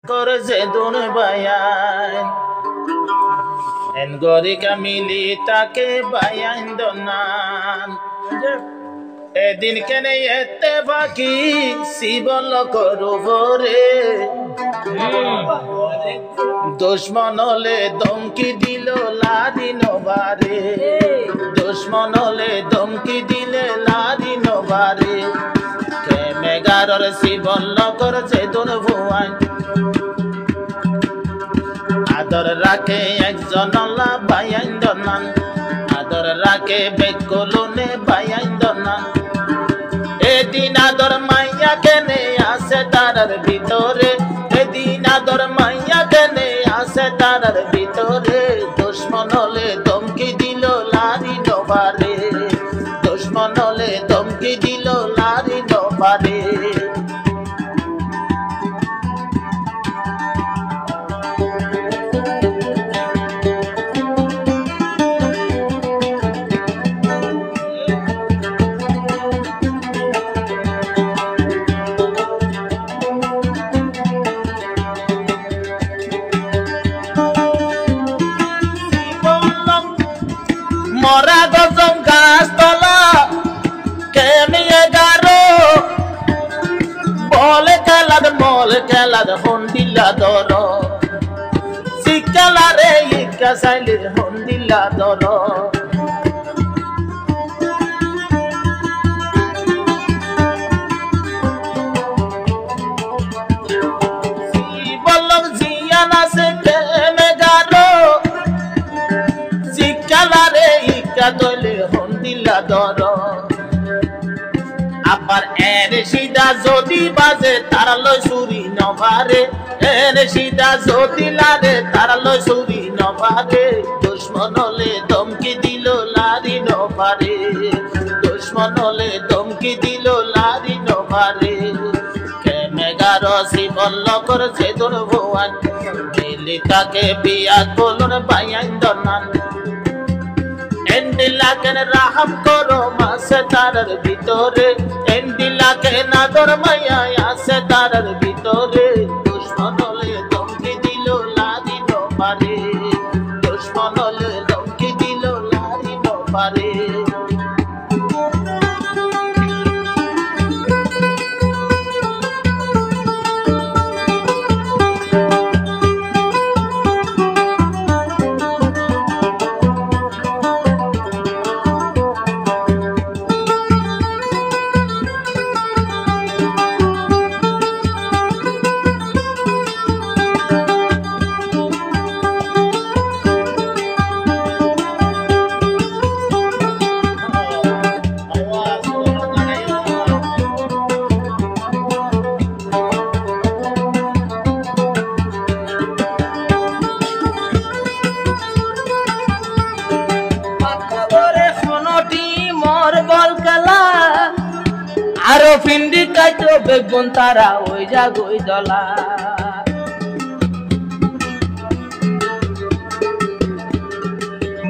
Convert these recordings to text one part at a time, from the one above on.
Korze dun bayan en gori kamili take bayan donan edin kene ette baki sibol koru vore দুশ্মন হলে ধমকি দিল লাদিনো বারে দুশ্মন হলে ধমকি দিলে লাদিনো বারে মেগারর শিবল করছে তোর ভুয়ান আদর রাখে একজন আল্লাহ বায়ান দনান আদর রাখে বেকলনে বায়ান দনান এদিন আদর মাইয়া কেনে আসে তারার ভিতরে এদিন আদর মাইয়া কেনে আসে তারার ভিতরে দুশ্মন হলে ধমকি দিল লারি নবারে দুশ্মন হলে ধমকি দিল লারি নবারে মরা গজম গাছ তলা কেমিয়ে গারো বলে খেলাদ হন্দিলা দর শিকালারে ইকা সাইলের হন্দিলা দর বললাম জিয়ান আছে কেমে গারো শিকালারে দলে হন্দিলা দর আবার এর সিধা যদি বাজে তারা লয় সুরি নবারে এর সিধা যদি লারে তারা লয় সুরি নবারে দুশ্মন হলে ধমকি দিল লারি নবারে দুশ্মন হলে ধমকি দিল লারি নবারে মেগার শিবল করছে তোর ভুয়ান মিলিতাকে বিয়া বলুন বায়ান দনান এন্ডিলাকে রাহাম করো মাসে তারার ভিতরে এন্ডিলাকে নাদর মায়া আসে তারার ভিতরে দুশ্মন হলে ধমকি দিল লারি নবারে দুশ্মন হলে ধমকি দিল লারি নবারে আরো ফিন্ডি কাইতো বেগুন তারা ওই জাগই দলা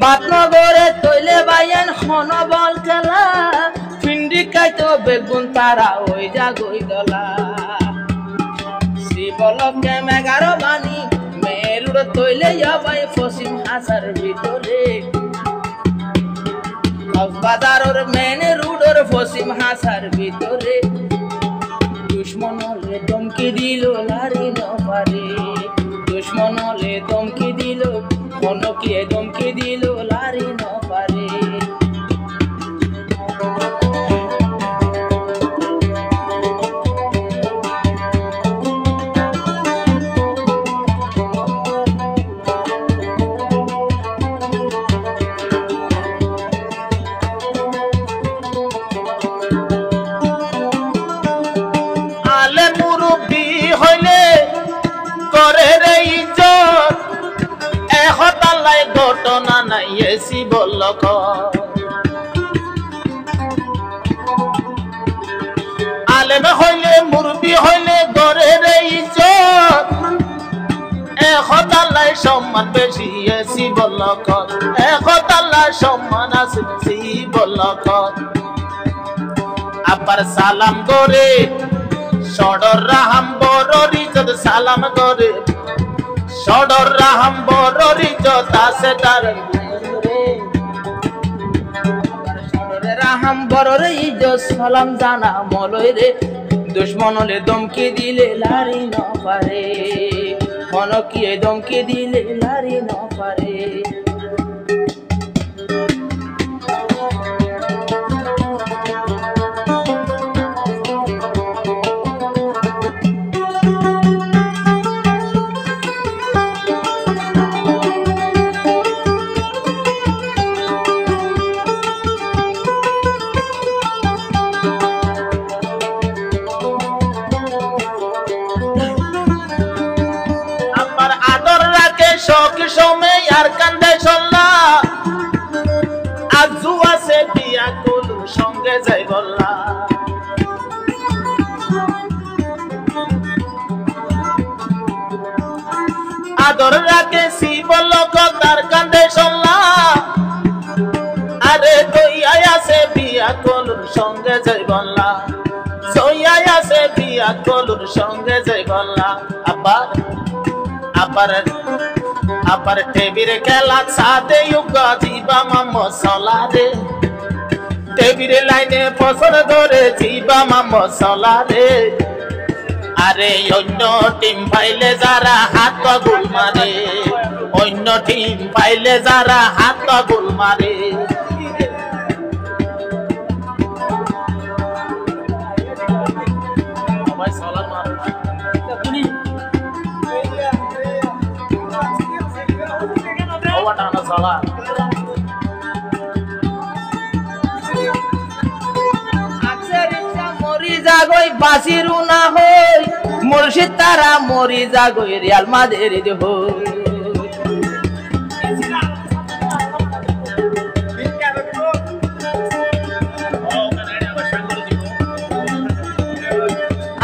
বাতনগরে তৈলে বাইয়ান খন বল খেলা ফিন্ডি কাইতো বেগুন তারা ওই জাগই দলা শিবলকে মেগারো বানি মেরুর তৈলে যাবাই ফসিম হাসার ভিতরে বাজারের মেনে রুডর ফসিম হাসার ভিতরে দুশ্মন হলে ধমকি দিল লারি নবারে দুশ্মন হলে ধমকি দিল কনকে ধমকি দিল লারি নবারে ঘটনা নাই এসি বলল আলেম হইলে মুরবি হইলে ঘরের ইজ্জত একতালাই সম্মান বেশি এসি বলল একতালাই সম্মান আছে সি বলল আবার সালাম করে সডর রাহাম বড় রিজত সালাম করে সডর রাহাম বড় রিজত আছে তার সডরে রাহাম বড় রিজত সালাম জানা মলয় রে দুশ্মন হলে দমকি দিলে লারি ন পারে মনকিয়ে দমকি দিলে লারি ন পারে সময় আর কান্দে চললা আজু আছে বিয়া কলু সঙ্গে যাই বললা আদর রাখে শিবল তার কান্দে চললা আরে দইয়াই আছে বিয়া কলুর সঙ্গে যাই বললা দইয়াই আছে বিয়া কলুর সঙ্গে যাই বললা আবার আবার আবার টেবির খেলা সাদে ইউগা জিবা মাম্মা সলা রে টেবির লাইনে ফসল ধরে জিবা মাম্মা সলা রে আরে অন্য টিম পাইলে যারা হাত গোল মারে অন্য টিম পাইলে যারা হাত গোল মারে মরি জাগই বাসিরু না হই মুর্শিদ তারা মরি জাগই রিয়াল মাদের হই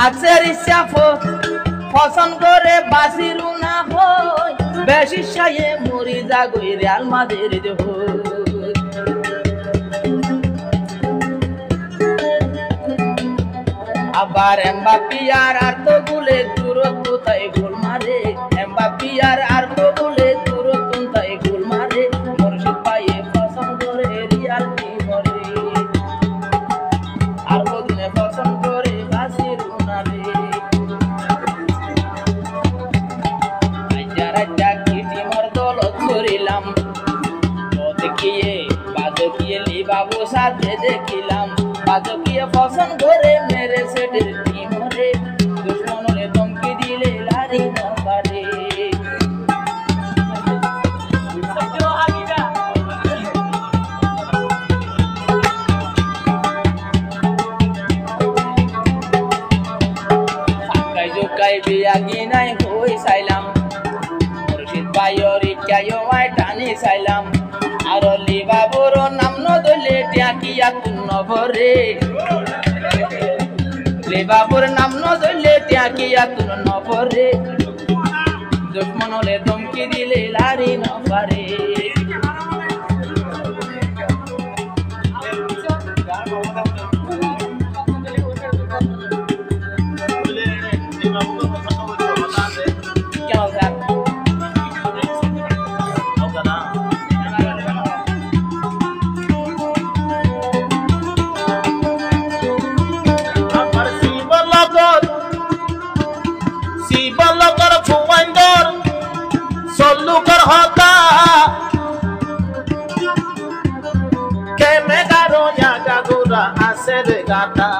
আকসের ইচ্ছা ফসন করে বাসিরু না হই বেশি সায়ে মরি জাগই রিয়াল মাদের হই আবার এমবাপিয়ার আর তো গুলে দূরত্ব তাই গোল মারে এমবাপিয়ার আর তো গুলে দূরত্ব তাই গোল মারে মুর্শিদ পায়ে ফসন করে রিয়াল মরে আর তো দিনে ফসন করে বাসিরু না রে আইজারা কিটি মর দলত করিলাম দেখিয়ে বাজকিয়ে লি বাবু সাথে দেখিলাম বাজকিয়ে ফসন করে মেরে সেটের টিমরে দুশ্মন হলে দমকি দিলে লারি না পারে সাকাই জোকাই বিয়া গিনাই হই চাইলাম মুর্শিদ ভাইয়ের ইচ্ছায়ও আয় টানি চাইলাম আর লি বাবুর নাম নদলে টিয়া তুন নভরে লি বাবুর নাম নদলে টিয়া তুন নভরে দুশ্মন হলে দমকি দিলে লারি ন পারে Lugar hota que me garo ya gagura hacer gata